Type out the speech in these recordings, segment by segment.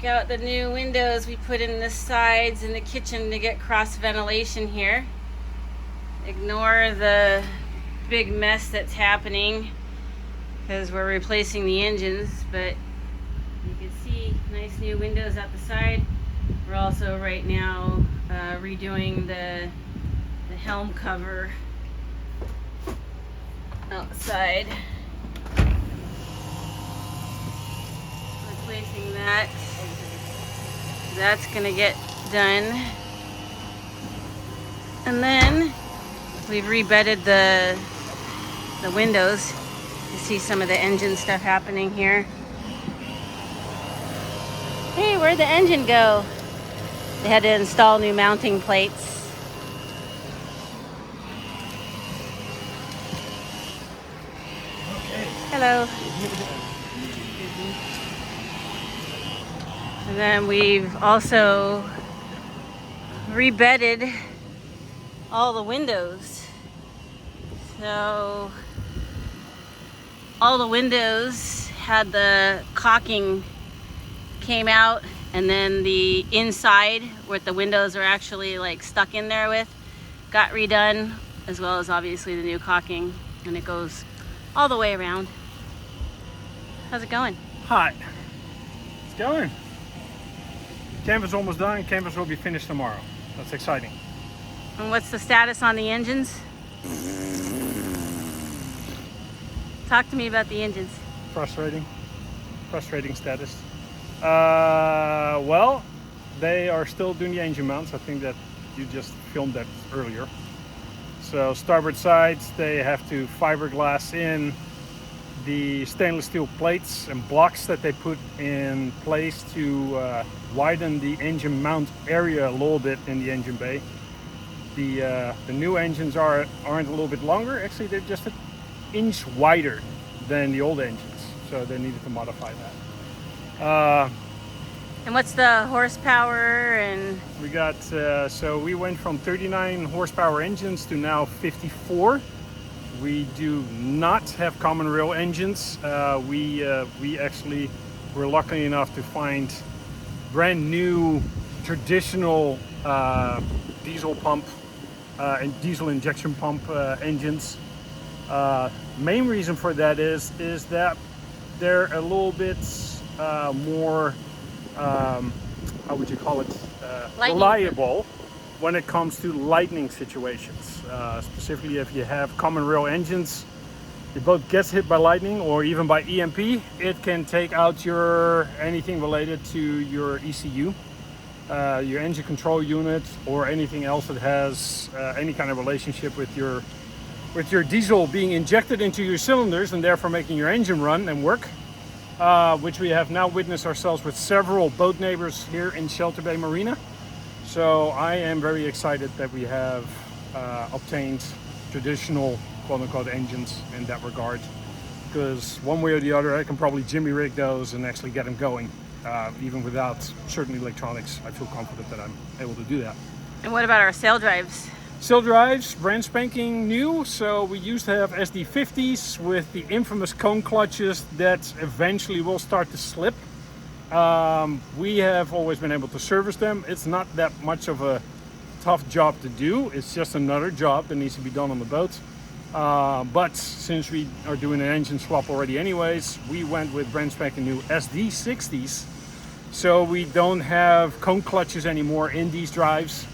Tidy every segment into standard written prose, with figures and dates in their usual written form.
out the new windows we put in the sides in the kitchen to get cross ventilation here. Ignore the big mess that's happening because we're replacing the engines, but you can see nice new windows out the side. We're also right now redoing the helm cover outside. Replacing that. That's gonna get done. And then we've rebedded the windows. You see some of the engine stuff happening here. Hey, where'd the engine go? They had to install new mounting plates. Okay. Hello. And then we've also rebedded all the windows. So all the windows had the caulking came out, and then the inside where the windows are actually like stuck in there with got redone, as well as obviously the new caulking, and it goes all the way around. How's it going? Hi. It's going. Canvas almost done. Canvas will be finished tomorrow. That's exciting. And what's the status on the engines? Talk to me about the engines. Frustrating status. Well, they are still doing the engine mounts. I think that you just filmed that earlier. So starboard sides, they have to fiberglass in the stainless steel plates and blocks that they put in place to widen the engine mount area a little bit in the engine bay. The new engines aren't a little bit longer. Actually, they're just an inch wider than the old engines, so they needed to modify that. And what's the horsepower? And we got so we went from 39 horsepower engines to now 54. We do not have common rail engines. We actually were lucky enough to find brand new traditional diesel pump and diesel injection pump engines. Main reason for that is that they're a little bit more how would you call it, reliable when it comes to lightning situations. Specifically, if you have common rail engines, the boat gets hit by lightning or even by EMP, it can take out anything related to your ECU, your engine control unit, or anything else that has any kind of relationship with your diesel being injected into your cylinders and therefore making your engine run and work, which we have now witnessed ourselves with several boat neighbors here in Shelter Bay Marina. So I am very excited that we have obtained traditional quote-unquote engines in that regard, because one way or the other I can probably jimmy rig those and actually get them going. Even without certain electronics, I feel confident that I'm able to do that. what about our Saildrives? Saildrives, brand spanking new. So we used to have SD50s with the infamous cone clutches that eventually will start to slip. We have always been able to service them. It's not that much of a tough job to do. It's just another job that needs to be done on the boat. But since we are doing an engine swap already anyways, we went with brand spanking new SD60s. So we don't have cone clutches anymore in these drives.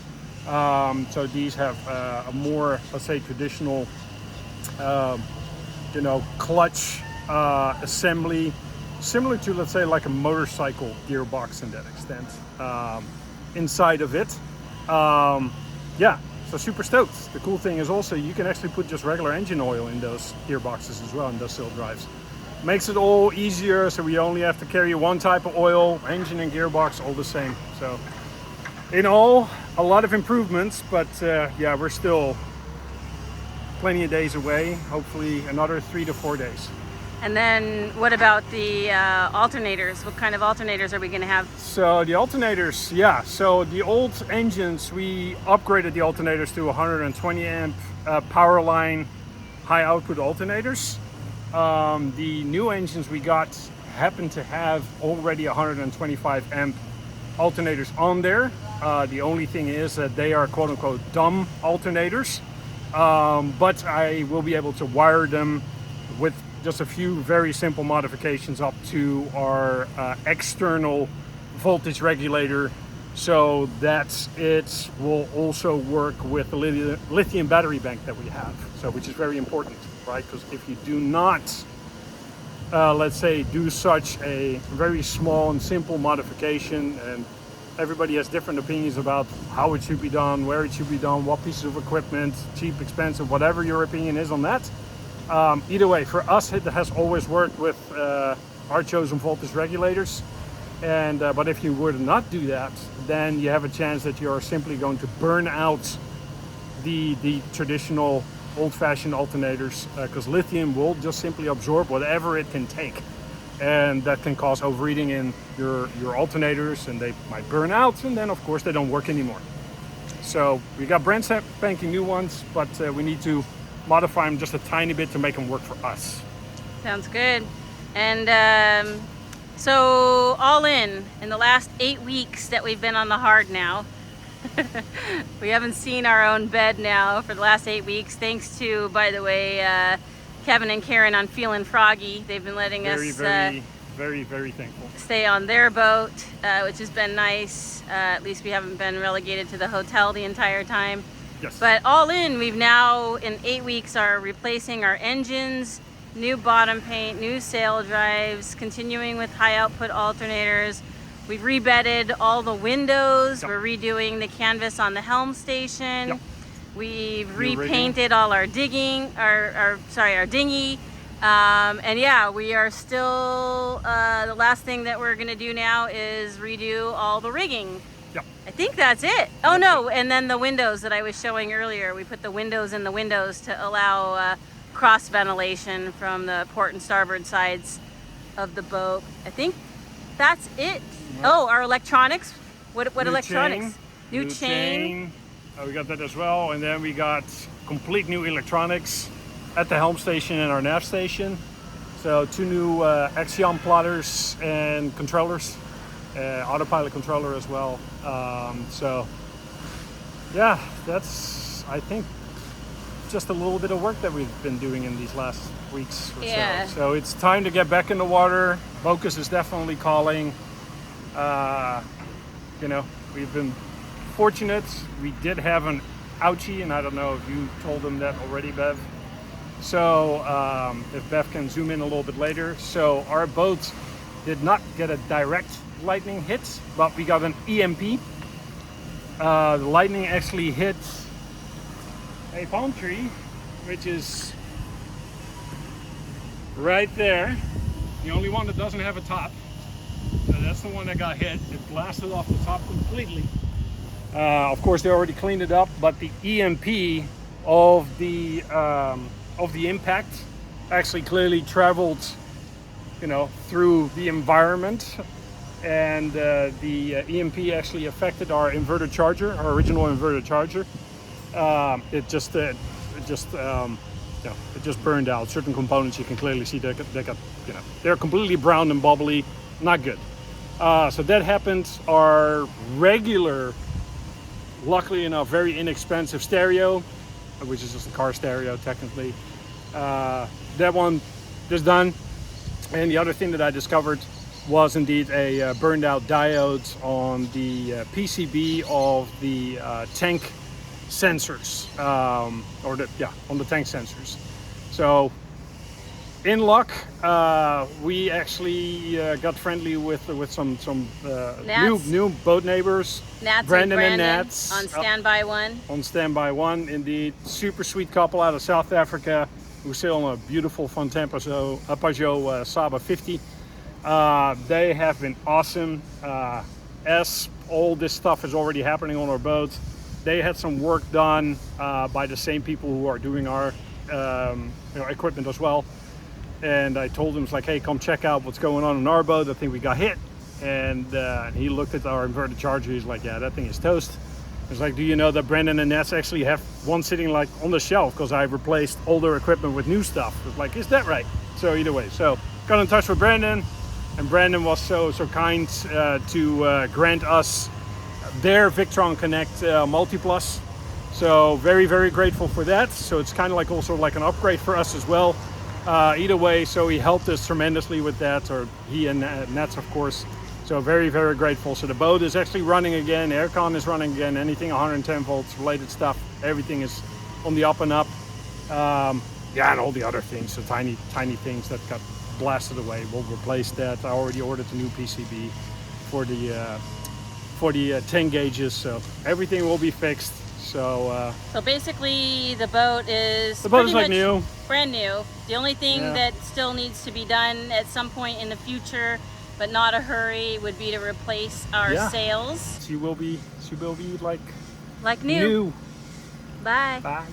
So these have a more, let's say, traditional, clutch assembly, similar to, let's say, like a motorcycle gearbox in that extent, inside of it. Yeah, so super stoked. The cool thing is also you can actually put just regular engine oil in those gearboxes as well, in those Saildrives. Makes it all easier, so we only have to carry one type of oil, engine and gearbox, all the same. So in all, a lot of improvements, but yeah, we're still plenty of days away, hopefully another 3 to 4 days. And then what about the alternators? What kind of alternators are we going to have? So the alternators, yeah, so the old engines, we upgraded the alternators to 120 amp power line high output alternators. The new engines we got happen to have already 125 amp alternators on there. The only thing is that they are quote unquote dumb alternators, but I will be able to wire them with just a few very simple modifications up to our external voltage regulator, so that it will also work with the lithium battery bank that we have, so which is very important, right? Because if you do not let's say do such a very small and simple modification, and everybody has different opinions about how it should be done, where it should be done, what pieces of equipment, cheap, expensive, whatever your opinion is on that. Either way, for us it has always worked with our chosen voltage regulators, and but if you were to not do that, then you have a chance that you're simply going to burn out the traditional old-fashioned alternators, because lithium will just simply absorb whatever it can take, and that can cause overheating in your alternators, and they might burn out, and then of course they don't work anymore. So we got brand spanking new ones, but we need to modify them just a tiny bit to make them work for us. Sounds good. And so all in the last 8 weeks that we've been on the hard now, we haven't seen our own bed now for the last 8 weeks, thanks to, by the way, Kevin and Karen on Feelin' Froggy. They've been letting us very thankful. Stay on their boat, which has been nice. At least we haven't been relegated to the hotel the entire time. Yes. But all in, we've now in 8 weeks are replacing our engines, new bottom paint, new Saildrives, continuing with high output alternators. We've rebedded all the windows. Yep. We're redoing the canvas on the helm station. Yep. We've repainted all our dinghy. And yeah, we are still, the last thing that we're gonna do now is redo all the rigging. Yep. I think that's it. Oh no, and then the windows that I was showing earlier, we put the windows in the windows to allow cross ventilation from the port and starboard sides of the boat. I think that's it. Yep. Oh, our electronics. What new electronics? Chain. New chain. We got that as well, and then we got complete new electronics at the helm station and our nav station. So 2 new Axiom plotters and controllers, autopilot controller as well. So yeah, that's, I think, just a little bit of work that we've been doing in these last weeks or so. So it's time to get back in the water. Focus is definitely calling. You know, we've been fortunate. We did have an ouchie, and I don't know if you told them that already, Bev. So if Bev can zoom in a little bit later. So our boat did not get a direct lightning hit, but we got an EMP. The lightning actually hit a palm tree, which is right there. The only one that doesn't have a top. So that's the one that got hit. It blasted off the top completely. Of course, they already cleaned it up, but the EMP of the impact actually clearly traveled, you know, through the environment, and the EMP actually affected our inverter charger, our original inverter charger. It just burned out. Certain components you can clearly see they got, you know, they're completely brown and bubbly, not good. So that happened. Our regular, luckily enough, very inexpensive stereo, which is just a car stereo technically, that one is done. And the other thing that I discovered was indeed a burned out diode on the PCB of the tank sensors, on the tank sensors. So in luck, we actually got friendly with some new boat neighbors, Brandon and Nats, on standby one. On standby one, indeed. Super sweet couple out of South Africa who sail on a beautiful Peugeot Saba 50. They have been awesome. As all this stuff is already happening on our boat, they had some work done by the same people who are doing our equipment as well. And I told him, it's like, hey, come check out what's going on in our boat. I think we got hit. And he looked at our inverter charger. He's like, yeah, that thing is toast. It's like, do you know that Brandon and Nats actually have one sitting like on the shelf because I replaced older equipment with new stuff. It's like, is that right? So either way, so got in touch with Brandon. and Brandon was so kind to grant us their Victron Connect Multiplus. So very grateful for that. So it's kind of like also like an upgrade for us as well. Either way, so he helped us tremendously with that, or he and Nets of course. So very grateful. So the boat is actually running again, aircon is running again, anything 110 volts related stuff, everything is on the up and up. Yeah, and all the other things, the tiny things that got blasted away, we'll replace that. I already ordered a new PCB for the 10 gauges, so everything will be fixed. So basically the boat is like new, brand new. The only thing that still needs to be done at some point in the future, but not a hurry, would be to replace our sails. She will be like new. Bye. Bye.